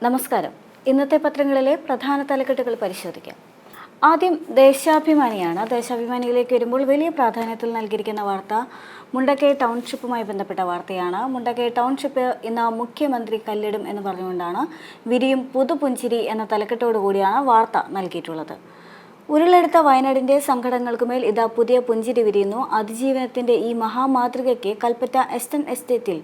നമസ്കാരം. ഇന്നത്തെ പത്രങ്ങളിലെ പ്രധാന തലക്കെട്ടുകൾ പരിശോധിക്കാം. ആദ്യം ദേശാഭിമാനിയാണ്. ദേശാഭിമാനിയിലേക്ക് വരുമ്പോൾ വലിയ പ്രാധാന്യത്തിൽ നൽകിയിരിക്കുന്ന വാർത്ത മുണ്ടക്കൈ ടൗൺഷിപ്പുമായി ബന്ധപ്പെട്ട വാർത്തയാണ്. മുണ്ടക്കൈ ടൗൺഷിപ്പ് ഇന്ന് മുഖ്യമന്ത്രി കല്ലിടും എന്ന് പറഞ്ഞുകൊണ്ടാണ് വിരിയും പുതുപുഞ്ചിരി എന്ന തലക്കെട്ടോടു കൂടിയാണ് വാർത്ത നൽകിയിട്ടുള്ളത്. ഉരുളെടുത്ത വയനാടിൻ്റെ സങ്കടങ്ങൾക്കുമേൽ ഇതാ പുതിയ പുഞ്ചിരി വിരിയുന്നു. അതിജീവനത്തിൻ്റെ ഈ മഹാമാതൃകയ്ക്ക് കൽപ്പറ്റ എസ്റ്റൻ എസ്റ്റേറ്റിൽ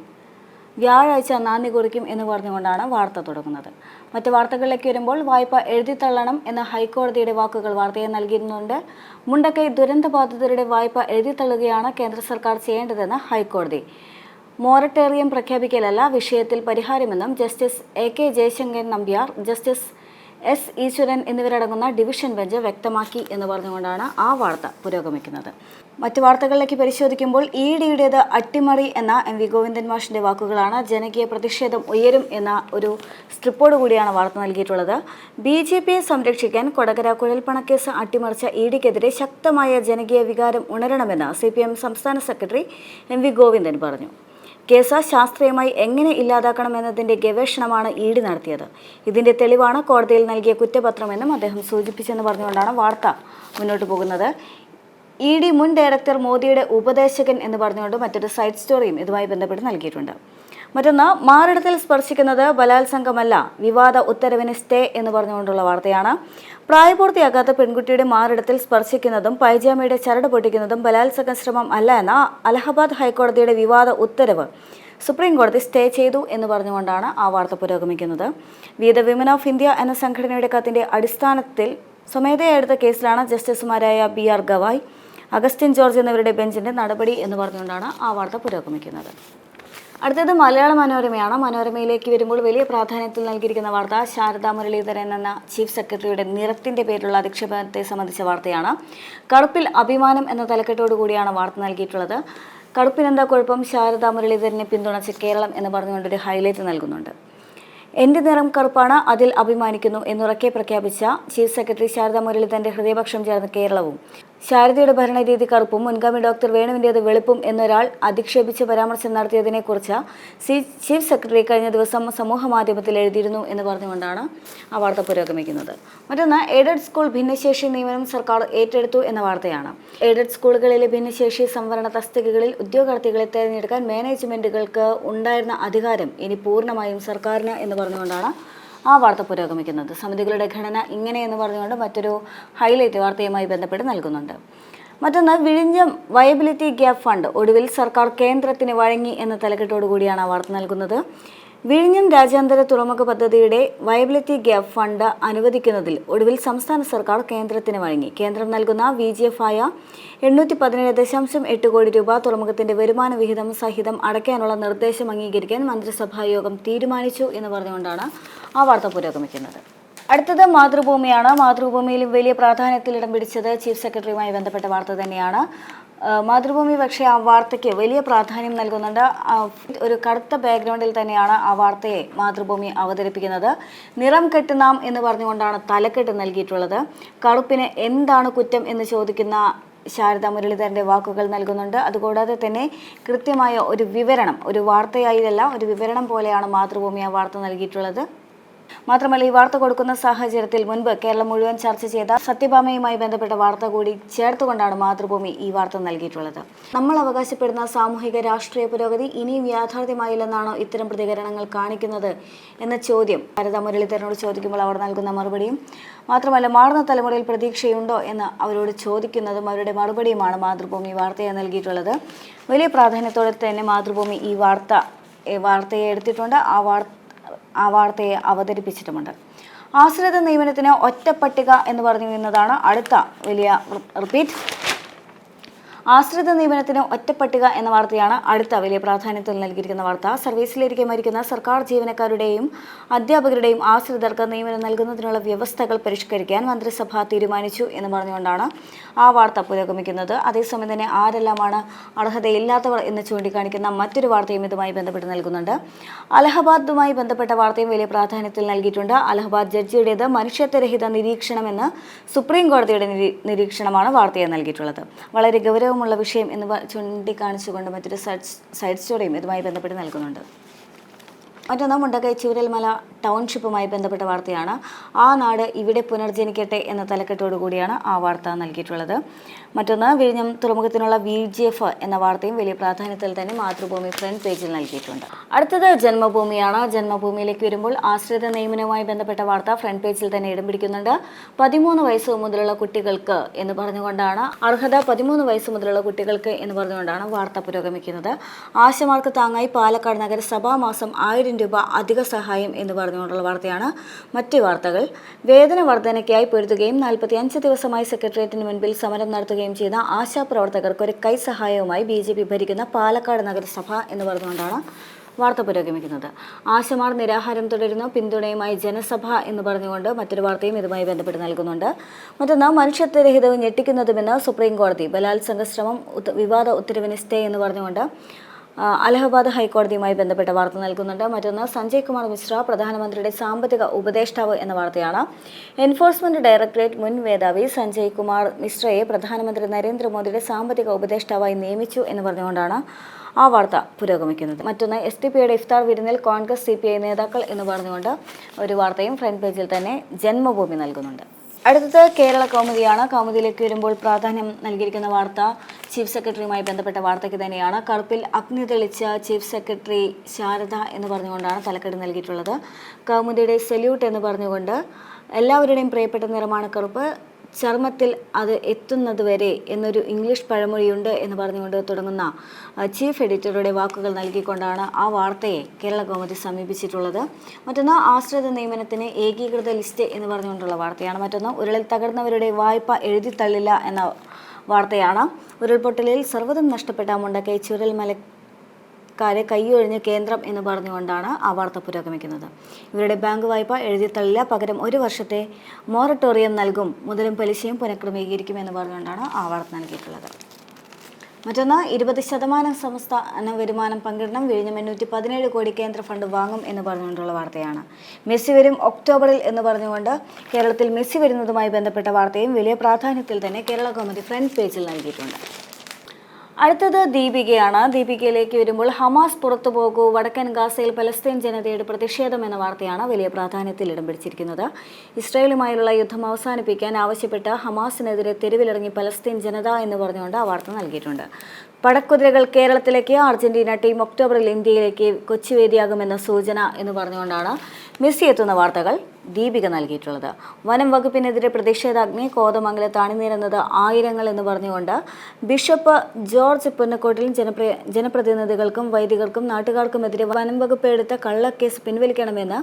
വ്യാഴാഴ്ച നാന്ദി കുറിക്കും എന്ന് പറഞ്ഞുകൊണ്ടാണ് വാർത്ത തുടങ്ങുന്നത്. മറ്റ് വാർത്തകളിലേക്ക് വരുമ്പോൾ വായ്പ എഴുതിത്തള്ളണം എന്ന ഹൈക്കോടതിയുടെ വാക്കുകൾ വാർത്തയെ നൽകിയിരുന്നുണ്ട്. മുണ്ടക്കൈ ദുരന്തബാധിതരുടെ വായ്പ എഴുതിത്തള്ളുകയാണ് കേന്ദ്ര സർക്കാർ ചെയ്യേണ്ടതെന്ന് ഹൈക്കോടതി. മൊറട്ടോറിയം പ്രഖ്യാപിക്കലല്ല വിഷയത്തിൽ പരിഹാരമെന്നും justice AK Jayasankaran Nambiar, justice S Eswaran എന്നിവരടങ്ങുന്ന ഡിവിഷൻ ബെഞ്ച് വ്യക്തമാക്കി എന്ന് പറഞ്ഞുകൊണ്ടാണ് ആ വാർത്ത പുരോഗമിക്കുന്നത്. മറ്റു വാർത്തകളിലേക്ക് പരിശോധിക്കുമ്പോൾ EDയുടേത് അട്ടിമറി എന്ന MV ഗോവിന്ദൻ മാഷിന്റെ വാക്കുകളാണ്. ജനകീയ പ്രതിഷേധം ഉയരും എന്ന ഒരു സ്ട്രിപ്പോട് കൂടിയാണ് വാർത്ത നൽകിയിട്ടുള്ളത്. BJPയെ സംരക്ഷിക്കാൻ കൊടകര കുഴൽപ്പണക്കേസ് അട്ടിമറിച്ച EDക്കെതിരെ ശക്തമായ ജനകീയ വികാരം ഉണരണമെന്ന് CPM സംസ്ഥാന സെക്രട്ടറി MV ഗോവിന്ദൻ പറഞ്ഞു. കേസ് ശാസ്ത്രീയമായി എങ്ങനെ ഇല്ലാതാക്കണമെന്നതിൻ്റെ ഗവേഷണമാണ് ED നടത്തിയത്. ഇതിൻ്റെ തെളിവാണ് കോടതിയിൽ നൽകിയ കുറ്റപത്രമെന്നും അദ്ദേഹം സൂചിപ്പിച്ചെന്ന് പറഞ്ഞുകൊണ്ടാണ് വാർത്ത മുന്നോട്ട് പോകുന്നത്. ED മുൻ ഡയറക്ടർ മോദിയുടെ ഉപദേശകൻ എന്ന് പറഞ്ഞുകൊണ്ട് മറ്റൊരു സൈഡ് സ്റ്റോറിയും ഇതുമായി ബന്ധപ്പെട്ട് നൽകിയിട്ടുണ്ട്. മറ്റൊന്ന്, മാറിടത്തിൽ സ്പർശിക്കുന്നത് ബലാത്സംഗമല്ല, വിവാദ ഉത്തരവിന് സ്റ്റേ എന്ന് പറഞ്ഞുകൊണ്ടുള്ള വാർത്തയാണ്. പ്രായപൂർത്തിയാകാത്ത പെൺകുട്ടിയുടെ മാറിടത്തിൽ സ്പർശിക്കുന്നതും പൈജാമയുടെ ചരട് പൊട്ടിക്കുന്നതും ബലാത്സംഗ ശ്രമം അല്ല എന്ന അലഹബാദ് ഹൈക്കോടതിയുടെ വിവാദ ഉത്തരവ് സുപ്രീം കോടതി സ്റ്റേ ചെയ്തു എന്ന് പറഞ്ഞുകൊണ്ടാണ് ആ വാർത്ത പുരോഗമിക്കുന്നത്. We the women of India എന്ന സംഘടനയുടെ കത്തിന്റെ അടിസ്ഥാനത്തിൽ സ്വമേധയാ എടുത്ത കേസിലാണ് ജസ്റ്റിസുമാരായ BR ഗവായ്, അഗസ്റ്റിൻ ജോർജ് എന്നിവരുടെ ബെഞ്ചിന്റെ നടപടി എന്ന് പറഞ്ഞുകൊണ്ടാണ് ആ വാർത്ത പുരോഗമിക്കുന്നത്. അടുത്തത് മലയാള മനോരമയാണ്. മനോരമയിലേക്ക് വരുമ്പോൾ വലിയ പ്രാധാന്യത്തിൽ നൽകിയിരിക്കുന്ന വാർത്ത ശാരദാ മുരളീധരൻ എന്ന ചീഫ് സെക്രട്ടറിയുടെ നിറത്തിന്റെ പേരിലുള്ള അധിക്ഷേപത്തെ സംബന്ധിച്ച വാർത്തയാണ്. കറുപ്പിൽ അഭിമാനം എന്ന തലക്കെട്ടോടു കൂടിയാണ് വാർത്ത നൽകിയിട്ടുള്ളത്. കറുപ്പിനെന്താ കുഴപ്പം, ശാരദാ മുരളീധരനെ പിന്തുണച്ച് കേരളം എന്ന് പറഞ്ഞുകൊണ്ടൊരു ഹൈലൈറ്റ് നൽകുന്നുണ്ട്. എൻ്റെ നിറം കറുപ്പാണ്, അതിൽ അഭിമാനിക്കുന്നു എന്നുറക്കെ പ്രഖ്യാപിച്ച ചീഫ് സെക്രട്ടറി ശാരദാ മുരളീധരൻ്റെ ഹൃദയപക്ഷം ചേർന്ന കേരളവും ശാരദയുടെ ഭരണരീതി കറുപ്പും മുൻഗാമി ഡോക്ടർ വേണുവിൻ്റേത് വെളുപ്പും എന്നൊരാൾ അധിക്ഷേപിച്ച് പരാമർശം നടത്തിയതിനെക്കുറിച്ച് ചീഫ് സെക്രട്ടറി കഴിഞ്ഞ ദിവസം സമൂഹ മാധ്യമത്തിൽ എഴുതിയിരുന്നു എന്ന് പറഞ്ഞുകൊണ്ടാണ് ആ വാർത്ത പുരോഗമിക്കുന്നത്. മറ്റൊന്ന്, എയ്ഡഡ് സ്കൂൾ ഭിന്നശേഷി നിയമനം സർക്കാർ ഏറ്റെടുത്തു എന്ന വാർത്തയാണ്. എയ്ഡഡ് സ്കൂളുകളിലെ ഭിന്നശേഷി സംവരണ തസ്തികകളിൽ ഉദ്യോഗാർത്ഥികളെ തിരഞ്ഞെടുക്കാൻ മാനേജ്മെൻറ്റുകൾക്ക് ഉണ്ടായിരുന്ന അധികാരം ഇനി പൂർണ്ണമായും സർക്കാരിന് എന്ന് പറഞ്ഞുകൊണ്ടാണ് ആ വാർത്ത പുരോഗമിക്കുന്നത്. സമിതികളുടെ ഘടന ഇങ്ങനെ എന്ന് പറഞ്ഞുകൊണ്ട് മറ്റൊരു ഹൈലൈറ്റ് വാർത്തയുമായി ബന്ധപ്പെട്ട് നൽകുന്നുണ്ട്. മറ്റൊന്ന്, വിഴിഞ്ഞം വയബിലിറ്റി ഗ്യാപ്പ് ഫണ്ട് ഒടുവിൽ സർക്കാർ കേന്ദ്രത്തിന് വഴങ്ങി എന്ന തലക്കെട്ടോടു കൂടിയാണ് ആ വാർത്ത നൽകുന്നത്. വിഴിഞ്ഞം രാജ്യാന്തര തുറമുഖ പദ്ധതിയുടെ വയബിലിറ്റി ഗ്യാപ്പ് ഫണ്ട് അനുവദിക്കുന്നതിൽ ഒടുവിൽ സംസ്ഥാന സർക്കാർ കേന്ദ്രത്തിന് വഴങ്ങി. കേന്ദ്രം നൽകുന്ന VGF ആയ 817.8 കോടി രൂപ തുറമുഖത്തിന്റെ വരുമാന വിഹിതം സഹിതം അടയ്ക്കാനുള്ള നിർദ്ദേശം അംഗീകരിക്കാൻ മന്ത്രിസഭാ യോഗം തീരുമാനിച്ചു എന്ന് പറഞ്ഞുകൊണ്ടാണ് ആ വാർത്ത പുരോഗമിക്കുന്നത്. അടുത്തത് മാതൃഭൂമിയാണ്. മാതൃഭൂമിയിലും വലിയ പ്രാധാന്യത്തിൽ ഇടം പിടിച്ചത് ചീഫ് സെക്രട്ടറിയുമായി ബന്ധപ്പെട്ട വാർത്ത തന്നെയാണ്. മാതൃഭൂമി പക്ഷേ ആ വാർത്തയ്ക്ക് വലിയ പ്രാധാന്യം നൽകുന്നുണ്ട്. ഒരു കറുത്ത ബാക്ക്ഗ്രൗണ്ടിൽ തന്നെയാണ് ആ വാർത്തയെ മാതൃഭൂമി അവതരിപ്പിക്കുന്നത്. നിറം കെട്ട് നാം എന്ന് പറഞ്ഞുകൊണ്ടാണ് തലക്കെട്ട് നൽകിയിട്ടുള്ളത്. കറുപ്പിന് എന്താണ് കുറ്റം എന്ന് ചോദിക്കുന്ന ശാരദാ മുരളീധരൻ്റെ വാക്കുകൾ നൽകുന്നുണ്ട്. അതുകൂടാതെ തന്നെ കൃത്യമായ ഒരു വിവരണം, ഒരു വാർത്തയായതല്ല, ഒരു വിവരണം പോലെയാണ് മാതൃഭൂമി ആ വാർത്ത നൽകിയിട്ടുള്ളത്. മാത്രമല്ല, ഈ വാർത്ത കൊടുക്കുന്ന സാഹചര്യത്തിൽ മുൻപ് കേരളം മുഴുവൻ ചർച്ച ചെയ്ത സത്യഭാമയുമായി ബന്ധപ്പെട്ട വാർത്ത കൂടി ചേർത്തുകൊണ്ടാണ് മാതൃഭൂമി ഈ വാർത്ത നൽകിയിട്ടുള്ളത്. നമ്മൾ അവകാശപ്പെടുന്ന സാമൂഹിക രാഷ്ട്രീയ പുരോഗതി ഇനിയും യാഥാർത്ഥ്യമായില്ലെന്നാണോ ഇത്തരം പ്രതികരണങ്ങൾ കാണിക്കുന്നത് എന്ന ചോദ്യം ശാരദാ മുരളീധരനോട് ചോദിക്കുമ്പോൾ അവർ നൽകുന്ന മറുപടിയും, മാത്രമല്ല മാറുന്ന തലമുറയിൽ പ്രതീക്ഷയുണ്ടോ എന്ന് അവരോട് ചോദിക്കുന്നതും അവരുടെ മറുപടിയുമാണ് മാതൃഭൂമി വാർത്തയെ നൽകിയിട്ടുള്ളത്. വലിയ പ്രാധാന്യത്തോടെ തന്നെ മാതൃഭൂമി ഈ വാർത്തയെ എടുത്തിട്ടുണ്ട്. ആ വാർത്തയെ അവതരിപ്പിച്ചിട്ടുമുണ്ട്. ആശ്രിത നിയമനത്തിന് ഒറ്റപ്പട്ടിക എന്ന് പറഞ്ഞു എന്നതാണ് അടുത്ത വലിയ റിപ്പീറ്റ്. ആശ്രിത നിയമനത്തിന് ഒറ്റപ്പട്ടിക എന്ന വാർത്തയാണ് അടുത്ത വലിയ പ്രാധാന്യത്തിൽ നൽകിയിരിക്കുന്ന വാർത്ത. സർവീസിലിരിക്കെ മരിക്കുന്ന സർക്കാർ ജീവനക്കാരുടെയും അധ്യാപകരുടെയും ആശ്രിതർക്ക് നിയമനം നൽകുന്നതിനുള്ള വ്യവസ്ഥകൾ പരിഷ്കരിക്കാൻ മന്ത്രിസഭ തീരുമാനിച്ചു എന്ന് പറഞ്ഞുകൊണ്ടാണ് ആ വാർത്ത പുരോഗമിക്കുന്നത്. അതേസമയം തന്നെ ആരെല്ലാമാണ് അർഹതയില്ലാത്തവർ എന്ന് ചൂണ്ടിക്കാണിക്കുന്ന മറ്റൊരു വാർത്തയും ഇതുമായി ബന്ധപ്പെട്ട് നൽകുന്നുണ്ട്. അലഹബാദുമായി ബന്ധപ്പെട്ട വാർത്തയും വലിയ പ്രാധാന്യത്തിൽ നൽകിയിട്ടുണ്ട്. അലഹബാദ് ജഡ്ജിയുടേത് മനുഷ്യത്വരഹിത നിരീക്ഷണമെന്ന് സുപ്രീം കോടതിയുടെ നിരീക്ഷണമാണ് വാർത്തയെ നൽകിയിട്ടുള്ളത്. വളരെ ഗൗരവമുള്ള വിഷയം എന്ന് ചൂണ്ടിക്കാണിച്ചുകൊണ്ട് മറ്റൊരു സൈഡ് സ്റ്റോറിയും ഇതുമായി ബന്ധപ്പെട്ട് നൽകുന്നുണ്ട്. മറ്റൊന്ന് മുണ്ടക്കൈ ചൂരൽമല ടൗൺഷിപ്പുമായി ബന്ധപ്പെട്ട വാർത്തയാണ്. ആ നാട് ഇവിടെ പുനർജനിക്കട്ടെ എന്ന തലക്കെട്ടോടു കൂടിയാണ് ആ വാർത്ത നൽകിയിട്ടുള്ളത്. മറ്റൊന്ന് വിഴിഞ്ഞം തുറമുഖത്തിനുള്ള VGF എന്ന വാർത്തയും വലിയ പ്രാധാന്യത്തിൽ തന്നെ മാതൃഭൂമി ഫ്രണ്ട് പേജിൽ നൽകിയിട്ടുണ്ട്. അടുത്തത് ജന്മഭൂമിയാണ്. ജന്മഭൂമിയിലേക്ക് വരുമ്പോൾ ആശ്രിത നിയമനവുമായി ബന്ധപ്പെട്ട വാർത്ത ഫ്രണ്ട് പേജിൽ തന്നെ ഇടം പിടിക്കുന്നുണ്ട്. 13 വയസ്സ് മുതലുള്ള കുട്ടികൾക്ക് എന്ന് പറഞ്ഞുകൊണ്ടാണ് അർഹത 13 വയസ്സ് മുതലുള്ള കുട്ടികൾക്ക് എന്ന് പറഞ്ഞുകൊണ്ടാണ് വാർത്ത പുരോഗമിക്കുന്നത്. ആശമാർക്ക് താങ്ങായി പാലക്കാട് നഗരസഭ മാസം 1000 രൂപ അധിക സഹായം എന്ന് പറഞ്ഞുകൊണ്ടുള്ള വാർത്തയാണ്. മറ്റ് വാർത്തകൾ വേതന വർധനയ്ക്കായി പൊരുതുകയും 45 ദിവസമായി സെക്രട്ടേറിയറ്റിന് മുൻപിൽ സമരം നടത്തുകയും ചെയ്ത ആശാപ്രവർത്തകർക്ക് ഒരു കൈസഹായവുമായി BJP ഭരിക്കുന്ന പാലക്കാട് നഗരസഭ എന്ന് പറഞ്ഞുകൊണ്ടാണ് വാർത്ത പുരോഗമിക്കുന്നത്. ആശമാർ നിരാഹാരം തുടരുന്നു, പിന്തുണയുമായി ജനസഭ എന്ന് പറഞ്ഞുകൊണ്ട് മറ്റൊരു വാർത്തയും ഇതുമായി ബന്ധപ്പെട്ട് നൽകുന്നുണ്ട്. മറ്റൊന്ന് മനുഷ്യത്വരഹിതവും ഞെട്ടിക്കുന്നതുമെന്ന് സുപ്രീം കോടതി, ബലാത്സംഗ ശ്രമം വിവാദ ഉത്തരവിന് സ്റ്റേ എന്ന് പറഞ്ഞുകൊണ്ട് അലഹബാദ് ഹൈക്കോടതിയുമായി ബന്ധപ്പെട്ട വാർത്ത നൽകുന്നുണ്ട്. മറ്റൊന്ന് സഞ്ജയ് കുമാർ മിശ്ര പ്രധാനമന്ത്രിയുടെ സാമ്പത്തിക ഉപദേഷ്ടാവ് എന്ന വാർത്തയാണ്. എൻഫോഴ്സ്മെന്റ് ഡയറക്ടറേറ്റ് മുൻ മേധാവി സഞ്ജയ് കുമാർ മിശ്രയെ പ്രധാനമന്ത്രി നരേന്ദ്രമോദിയുടെ സാമ്പത്തിക ഉപദേഷ്ടാവായി നിയമിച്ചു എന്ന് പറഞ്ഞുകൊണ്ടാണ് ആ വാർത്ത പുരോഗമിക്കുന്നത്. മറ്റൊന്ന് SDPയുടെ ഇഫ്താർ വിരുന്നിൽ കോൺഗ്രസ് CPI നേതാക്കൾ എന്ന് പറഞ്ഞുകൊണ്ട് ഒരു വാർത്തയും ഫ്രണ്ട് പേജിൽ തന്നെ ജന്മഭൂമി നൽകുന്നുണ്ട്. അടുത്തത് കേരള കൗമുദിയാണ്. കൗമുദിയിലേക്ക് വരുമ്പോൾ പ്രാധാന്യം നൽകിയിരിക്കുന്ന വാർത്ത ചീഫ് സെക്രട്ടറിയുമായി ബന്ധപ്പെട്ട വാർത്തയ്ക്ക് തന്നെയാണ്. കറുപ്പിൽ അഗ്നി തെളിച്ച ചീഫ് സെക്രട്ടറി ശാരദ എന്ന് പറഞ്ഞുകൊണ്ടാണ് തലക്കെട്ട് നൽകിയിട്ടുള്ളത്. കൗമുദിയുടെ സല്യൂട്ട് എന്ന് പറഞ്ഞുകൊണ്ട് എല്ലാവരുടെയും പ്രിയപ്പെട്ട നിറമാണ് കറുപ്പ്, ചർമ്മത്തിൽ അത് എത്തുന്നതുവരെ എന്നൊരു ഇംഗ്ലീഷ് പഴമൊഴിയുണ്ട് എന്ന് പറഞ്ഞുകൊണ്ട് തുടങ്ങുന്ന ചീഫ് എഡിറ്ററുടെ വാക്കുകൾ നൽകിക്കൊണ്ടാണ് ആ വാർത്തയെ കേരള കൗമുദി സമീപിച്ചിട്ടുള്ളത്. മറ്റൊന്ന് ആശ്രിത നിയമനത്തിന് ഏകീകൃത ലിസ്റ്റ് എന്ന് പറഞ്ഞുകൊണ്ടുള്ള വാർത്തയാണ്. മറ്റൊന്ന് ഉരുളിൽ തകർന്നവരുടെ വായ്പ എഴുതിത്തള്ളില്ല എന്ന വാർത്തയാണ്. ഉരുൾപൊട്ടലിൽ സർവ്വതും നഷ്ടപ്പെട്ട മുണ്ടക്കൈ ചുരൽമലക്കാരെ കൈയൊഴിഞ്ഞ് കേന്ദ്രം എന്ന് പറഞ്ഞുകൊണ്ടാണ് ആ വാർത്ത പുരോഗമിക്കുന്നത്. ഇവരുടെ ബാങ്ക് വായ്പ എഴുതിത്തള്ളില്ല, പകരം 1 വർഷത്തെ മൊറട്ടോറിയം നൽകും, മുതലും പലിശയും പുനഃക്രമീകരിക്കും എന്ന് പറഞ്ഞുകൊണ്ടാണ് ആ വാർത്ത നൽകിയിട്ടുള്ളത്. മറ്റൊന്ന് 20% സംസ്ഥാന വരുമാനം പങ്കിടണം, വിഴിഞ്ഞം 817 കോടി കേന്ദ്ര ഫണ്ട് വാങ്ങും എന്ന് പറഞ്ഞുകൊണ്ടുള്ള വാർത്തയാണ്. മെസ്സി വരും ഒക്ടോബറിൽ എന്ന് പറഞ്ഞുകൊണ്ട് കേരളത്തിൽ മെസ്സി വരുന്നതുമായി ബന്ധപ്പെട്ട വാർത്തയും വലിയ പ്രാധാന്യത്തിൽ തന്നെ കേരള കൗമുദി ഫ്രണ്ട് പേജിൽ നൽകിയിട്ടുണ്ട്. അടുത്തത് ദീപികയാണ്. ദീപികയിലേക്ക് വരുമ്പോൾ ഹമാസ് പുറത്തു പോകൂ, വടക്കൻ ഗാസയിൽ പലസ്തീൻ ജനതയുടെ പ്രതിഷേധം എന്ന വാർത്തയാണ് വലിയ പ്രാധാന്യത്തിൽ ഇടം പിടിച്ചിരിക്കുന്നത്. ഇസ്രായേലുമായുള്ള യുദ്ധം അവസാനിപ്പിക്കാൻ ആവശ്യപ്പെട്ട് ഹമാസിനെതിരെ തെരുവിലിറങ്ങി പലസ്തീൻ ജനത എന്ന് പറഞ്ഞുകൊണ്ട് ആ വാർത്ത നൽകിയിട്ടുണ്ട്. പടക്കുതിരകൾ കേരളത്തിലേക്ക്, അർജന്റീന ടീം ഒക്ടോബറിൽ ഇന്ത്യയിലേക്ക് കൊച്ചിവേദിയാകുമെന്ന സൂചന എന്ന് പറഞ്ഞുകൊണ്ടാണ് മെസ്സി എത്തുന്ന വാർത്തകൾ ദീപിക നൽകിയിട്ടുള്ളത്. വനം വകുപ്പിനെതിരെ പ്രതിഷേധാഗ്നി, കോതമംഗലത്ത് അണിനിരന്നത് ആയിരങ്ങൾ എന്ന് പറഞ്ഞുകൊണ്ട് ബിഷപ്പ് ജോർജ് പുന്നക്കോട്ടിലും ജനപ്രതിനിധികൾക്കും വൈദികർക്കും നാട്ടുകാർക്കുമെതിരെ വനം വകുപ്പ് എടുത്ത കള്ളക്കേസ് പിൻവലിക്കണമെന്ന്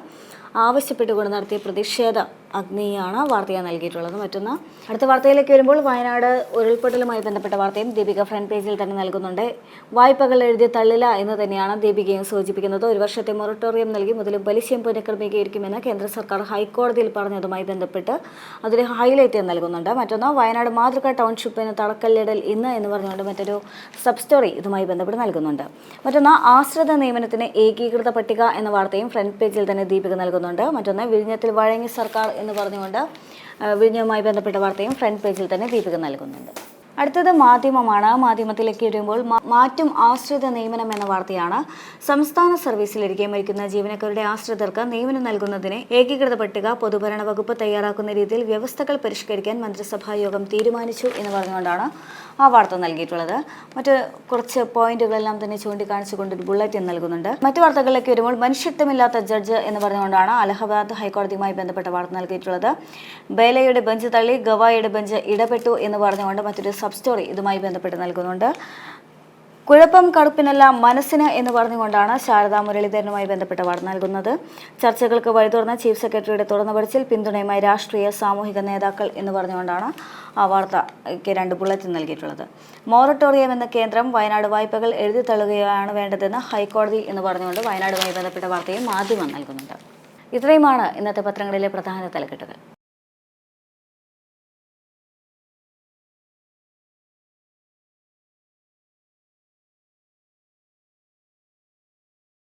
ആവശ്യപ്പെട്ടുകൊണ്ട് നടത്തിയ പ്രതിഷേധ അഗ്നിയാണ് വാർത്തയായി നൽകിയിട്ടുള്ളത്. മറ്റൊന്ന് അടുത്ത വാർത്തയിലേക്ക് വരുമ്പോൾ വയനാട് ഉരുൾപൊട്ടലുമായി ബന്ധപ്പെട്ട വാർത്തയും ദീപിക ഫ്രണ്ട് പേജിൽ തന്നെ നൽകുന്നുണ്ട്. വായ്പകൾ എഴുതി തള്ളില്ല എന്ന് തന്നെയാണ് ദീപികയും സൂചിപ്പിക്കുന്നത്. 1 വർഷത്തെ മൊറട്ടോറിയം നൽകി മുതലും പലിശയും പുനഃക്രമീകരിക്കുമെന്ന് കേന്ദ്ര സർക്കാർ ഹൈക്കോടതിയിൽ പറഞ്ഞതുമായി ബന്ധപ്പെട്ട് അതിൽ ഹൈലൈറ്റ് നൽകുന്നുണ്ട്. മറ്റൊന്ന് വയനാട് മാതൃക ടൗൺഷിപ്പിന് തറക്കല്ലിടൽ ഇന്ന് എന്ന് പറഞ്ഞുകൊണ്ട് മറ്റൊരു സബ് സ്റ്റോറി ഇതുമായി ബന്ധപ്പെട്ട് നൽകുന്നുണ്ട്. മറ്റൊന്ന് ആശ്രിത നിയമനത്തിന് ഏകീകൃത പട്ടിക എന്ന വാർത്തയും ഫ്രണ്ട് പേജിൽ തന്നെ ദീപിക നൽകുന്നുണ്ട്. മറ്റൊന്ന് വിഴിഞ്ഞത്തിൽ വഴങ്ങി സർക്കാർ എന്ന് പറഞ്ഞുകൊണ്ട് വിഴിഞ്ഞവുമായി ബന്ധപ്പെട്ട വാർത്തയും ഫ്രണ്ട് പേജിൽ തന്നെ ദീപിക നൽകുന്നുണ്ട്. അടുത്തത് മാധ്യമമാണ്. മാധ്യമത്തിലേക്ക് വരുമ്പോൾ മാറ്റും ആശ്രിത നിയമനം എന്ന വാർത്തയാണ്. സംസ്ഥാന സർവീസിലിരിക്കെ മരിക്കുന്ന ജീവനക്കാരുടെ ആശ്രിതർക്ക് നിയമനം നൽകുന്നതിന് ഏകീകൃത പട്ടിക പൊതുഭരണ വകുപ്പ് തയ്യാറാക്കുന്ന രീതിയിൽ വ്യവസ്ഥകൾ പരിഷ്കരിക്കാൻ മന്ത്രിസഭാ യോഗം തീരുമാനിച്ചു എന്ന് പറഞ്ഞുകൊണ്ടാണ് ആ വാർത്ത നൽകിയിട്ടുള്ളത്. മറ്റ് കുറച്ച് പോയിന്റുകളെല്ലാം തന്നെ ചൂണ്ടിക്കാണിച്ചുകൊണ്ട് ഒരു ബുള്ളറ്റിൻ നൽകുന്നുണ്ട്. മറ്റു വാർത്തകളിലേക്ക് വരുമ്പോൾ മനുഷ്യത്വമില്ലാത്ത ജഡ്ജ് എന്ന് പറഞ്ഞുകൊണ്ടാണ് അലഹബാദ് ഹൈക്കോടതിയുമായി ബന്ധപ്പെട്ട വാർത്ത നൽകിയിട്ടുള്ളത്. ബേലയുടെ ബെഞ്ച് തള്ളി, ഗവായിയുടെ ബെഞ്ച് ഇടപെട്ടു എന്ന് പറഞ്ഞുകൊണ്ട് മറ്റൊരു സബ് സ്റ്റോറി ഇതുമായി ബന്ധപ്പെട്ട് നൽകുന്നുണ്ട്. കുഴപ്പം കറുപ്പിനല്ല മനസ്സിന് എന്ന് പറഞ്ഞുകൊണ്ടാണ് ശാരദാ മുരളീധരനുമായി ബന്ധപ്പെട്ട വാർത്ത നൽകുന്നത്. ചർച്ചകൾക്ക് വഴി തുറന്ന ചീഫ് സെക്രട്ടറിയുടെ തുറന്നു പറച്ചിൽ, പിന്തുണയുമായി രാഷ്ട്രീയ സാമൂഹിക നേതാക്കൾ എന്ന് പറഞ്ഞുകൊണ്ടാണ് ആ വാർത്തയ്ക്ക് 2 ബുള്ളറ്റിൻ നൽകിയിട്ടുള്ളത്. മൊറട്ടോറിയം എന്ന കേന്ദ്രം വയനാട് വായ്പകൾ എഴുതി തള്ളുകയാണ് വേണ്ടതെന്ന് ഹൈക്കോടതി എന്ന് പറഞ്ഞുകൊണ്ട് വയനാടുമായി ബന്ധപ്പെട്ട വാർത്തയും മാധ്യമം നൽകുന്നുണ്ട്. ഇത്രയുമാണ് ഇന്നത്തെ പത്രങ്ങളിലെ പ്രധാന തലക്കെട്ടുകൾ.